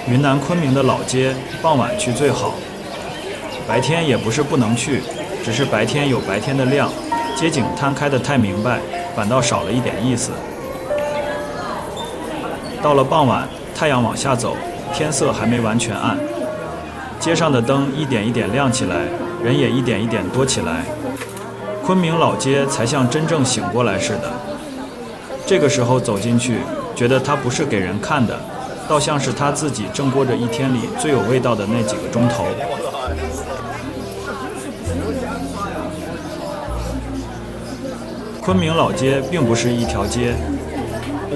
雲南昆明的老街，傍晚去最好。白天也不是不能去，只是白天有白天的亮，街景摊開得太明白，反倒少了一點意思。到了傍晚，太陽往下走，天色還沒完全暗，街上的燈一點一點亮起來，人也一點一點多起來，昆明老街才像真正醒過來似的。這個時候走進去，覺得它不是給人看的，倒像是他自己正過着一天裡最有味道的那幾個鐘頭。昆明老街並不是一條街，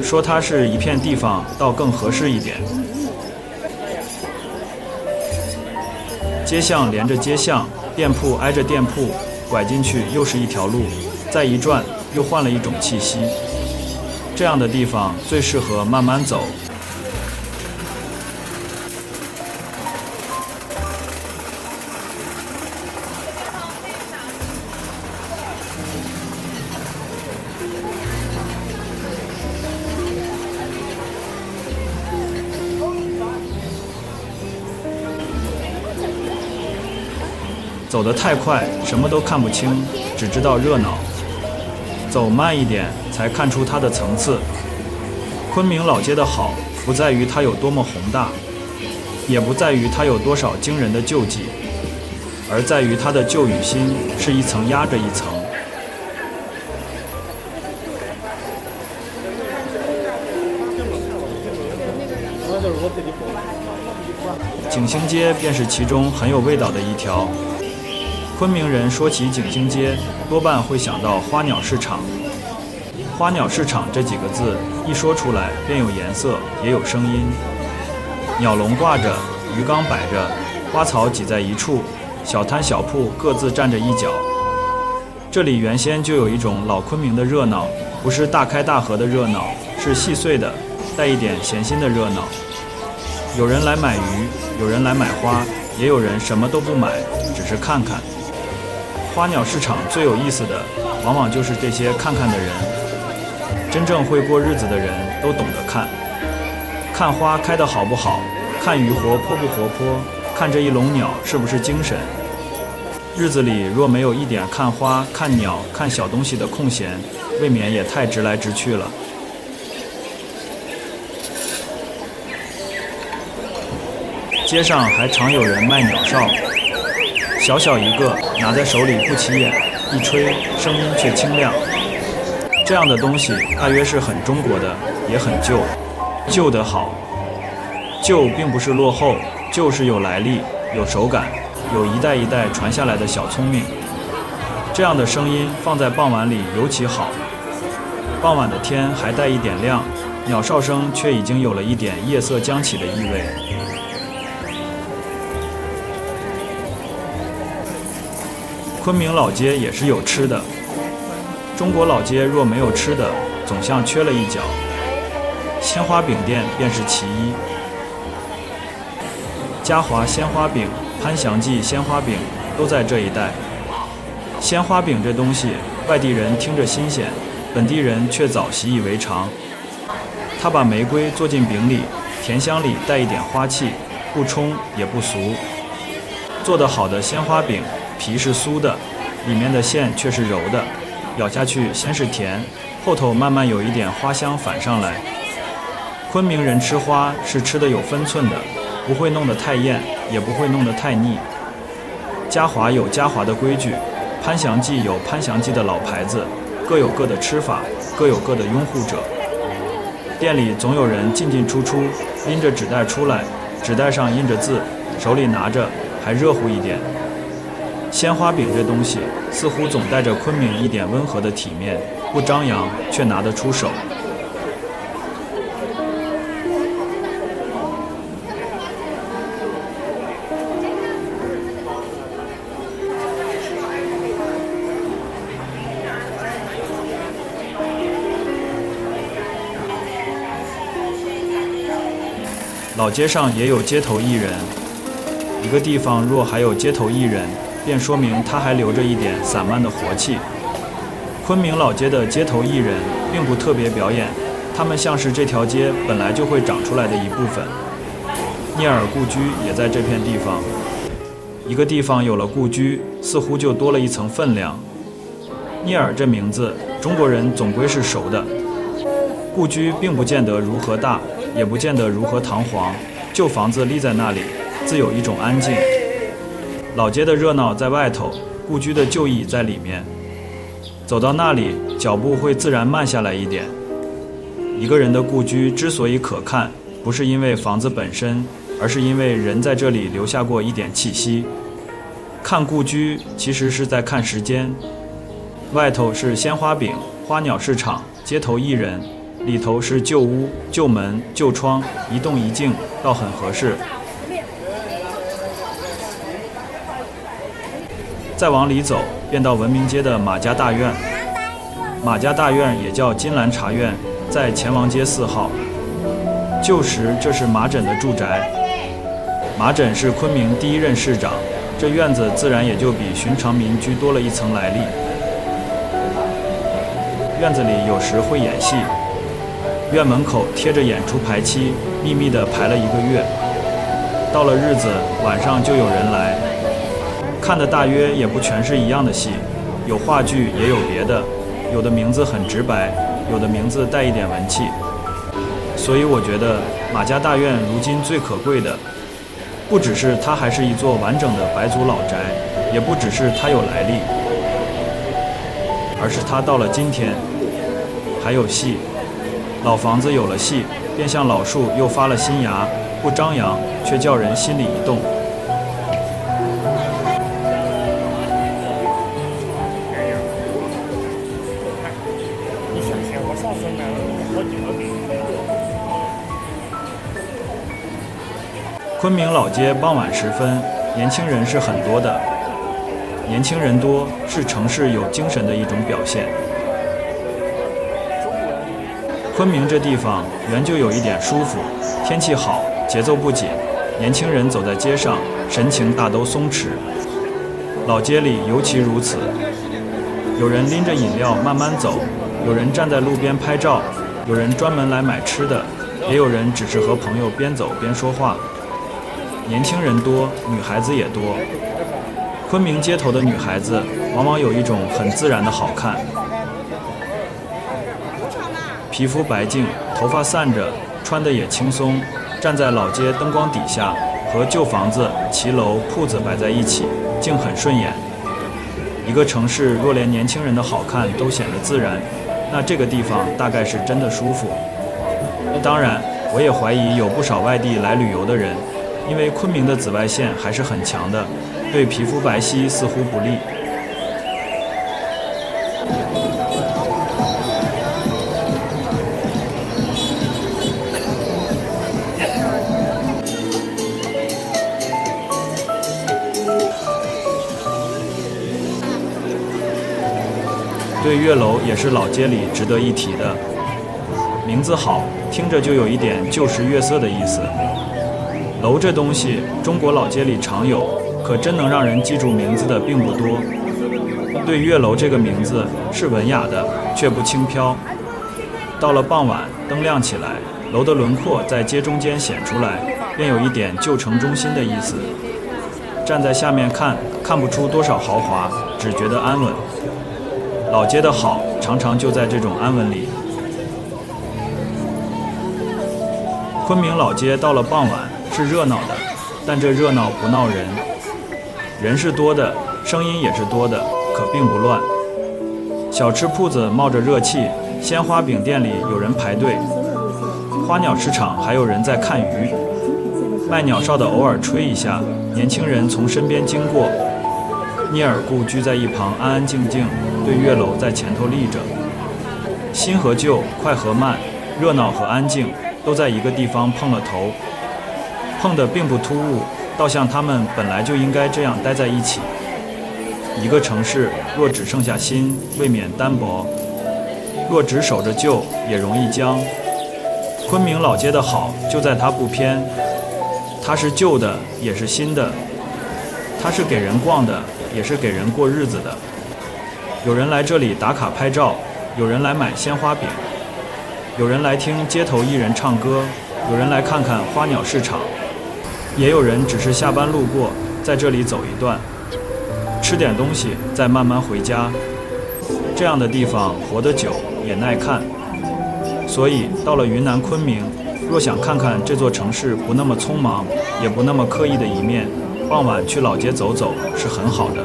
說它是一片地方倒更合適一點。街巷連着街巷，店鋪挨着店鋪，拐進去又是一條路，再一轉又換了一種氣息。這樣的地方最適合慢慢走。走得太快，什麼都看不清，只知道熱鬧。走慢一點，才看出它的層次。昆明老街的好，不在於它有多麼宏大，也不在於它有多少驚人的舊跡，而在於它的舊與新是一層壓着一層。景興街便是其中很有味道的一條。昆明人說起景興街，多半會想到花鳥市場。花鳥市場這幾個字一說出來，便有顏色，也有聲音。鳥籠掛着，魚缸擺着，花草擠在一處，小攤小鋪各自站着一角。這裡原先就有一種老昆明的熱鬧，不是大開大合的熱鬧，是細碎的，帶一點閒心的熱鬧。有人來買魚，有人來買花，也有人什麼都不買，只是看看。花鳥市場最有意思的，往往就是這些看看的人。真正會過日子的人都懂得看，看花開得好不好，看魚活潑不活潑，看這一籠鳥是不是精神。日子裡若沒有一點看花、看鳥、看小東西的空閒，未免也太直來直去了。街上還常有人賣鳥哨，小小一個，拿在手裡不起眼，一吹聲音卻清亮。這樣的東西大約是很中國的，也很舊，舊的好。舊並不是落後，舊是有來歷，有手感，有一代一代傳下來的小聰明。這樣的聲音放在傍晚裡尤其好。傍晚的天還帶一點亮，鳥哨聲卻已經有了一點夜色將起的意味。昆明老街也是有吃的。中國老街若沒有吃的，總像缺了一角。鮮花餅店便是其一。嘉華鮮花餅、潘祥記鮮花餅都在這一帶。鮮花餅這東西，外地人聽着新鮮，本地人卻早習以為常。他把玫瑰做進餅裡，甜香裡帶一點花氣，不衝也不俗。做得好的鮮花餅，皮是酥的，裡面的餡卻是柔的，咬下去先是甜，後頭慢慢有一點花香反上來。昆明人吃花是吃得有分寸的，不會弄得太豔，也不會弄得太膩。嘉華有嘉華的規矩，潘祥記有潘祥記的老牌子，各有各的吃法，各有各的擁護者。店裡總有人進進出出，拎着紙袋出來，紙袋上印着字，手裡拿着，還熱乎一點。鮮花餅這東西似乎總帶着昆明一點溫和的體面，不張揚卻拿得出手。老街上也有街頭藝人，一個地方若還有街頭藝人，便說明他還留着一點散漫的活氣。昆明老街的街頭藝人並不特別表演，他們像是這條街本來就會長出來的一部分。聂耳故居也在這片地方。一個地方有了故居，似乎就多了一層分量。聂耳這名字，中國人總歸是熟的。故居並不見得如何大，也不見得如何堂皇，舊房子立在那裡，自有一種安靜。老街的熱鬧在外頭，故居的舊意在裡面。走到那裡，腳步會自然慢下來一點。一個人的故居之所以可看，不是因為房子本身，而是因為人在這裡留下過一點氣息。看故居其實是在看時間。外頭是鮮花餅、花鳥市場、街頭藝人，裡頭是舊屋、舊門、舊窗，一動一靜，倒很合適。再往裡走，便到文明街的馬家大院。馬家大院也叫金蘭茶院，在乾王街4號。舊時這是馬枕的住宅，馬枕是昆明第1任市長，這院子自然也就比尋常民居多了一層來歷。院子裡有時會演戲，院門口貼着演出排期，秘密地排了1個月。到了日子，晚上就有人來看的，大約也不全是一樣的戲，有話劇也有別的，有的名字很直白，有的名字帶一點文氣。所以我覺得馬家大院如今最可貴的，不只是它還是一座完整的白族老宅，也不只是它有來歷，而是它到了今天還有戏。老房子有了戏，便像老樹又發了新芽，不張揚，卻叫人心裡一動。昆明老街傍晚时分，年輕人是很多的。年輕人多是城市有精神的一種表現。昆明這地方原就有一點舒服，天氣好，節奏不緊，年輕人走在街上，神情大都鬆弛。老街裡尤其如此，有人拎着飲料慢慢走，有人站在路邊拍照，有人專門來買吃的，也有人只是和朋友邊走邊說話。年輕人多，女孩子也多。昆明街頭的女孩子往往有一種很自然的好看，皮膚白淨，頭髮散着，穿得也輕鬆，站在老街燈光底下，和舊房子、騎樓、鋪子擺在一起，竟很順眼。一個城市若連年輕人的好看都顯得自然，那這個地方大概是真的舒服。當然，我也懷疑有不少外地來旅遊的人，因為昆明的紫外線還是很強的，對皮膚白皙似乎不利。对月楼也是老街裡值得一提的，名字好，聽着就有一點舊時月色的意思。樓這東西，中國老街裡常有，可真能讓人記住名字的並不多。對月樓這個名字是文雅的，卻不輕飄。到了傍晚，燈亮起來，樓的輪廓在街中間顯出來，便有一點舊城中心的意思。站在下面看，看不出多少豪華，只覺得安穩。老街的好，常常就在這種安穩裡。昆明老街到了傍晚是熱鬧的，但這熱鬧不鬧人，人是多的，聲音也是多的，可並不亂。小吃鋪子冒着熱氣，鮮花餅店裡有人排隊，花鳥市場還有人在看魚，賣鳥哨的偶爾吹一下，年輕人從身邊經過。聂耳故居在一旁安安靜靜，對月樓在前頭立着。新和舊，快和慢，熱鬧和安靜，都在一個地方碰了頭，碰得並不突兀，倒像他們本來就應該這樣待在一起。一個城市若只剩下新，未免單薄；若只守着舊，也容易僵。昆明老街的好就在它不偏，它是舊的，也是新的，它是給人逛的，也是給人過日子的。有人來這裡打卡拍照，有人來買鮮花餅，有人來聽街頭藝人唱歌，有人來看看花鳥市場。也有人只是下班路過，在這裡走一段，吃點東西，再慢慢回家。這樣的地方活得久，也耐看。所以到了雲南昆明，若想看看這座城市不那麼匆忙，也不那麼刻意的一面，傍晚去老街走走是很好的。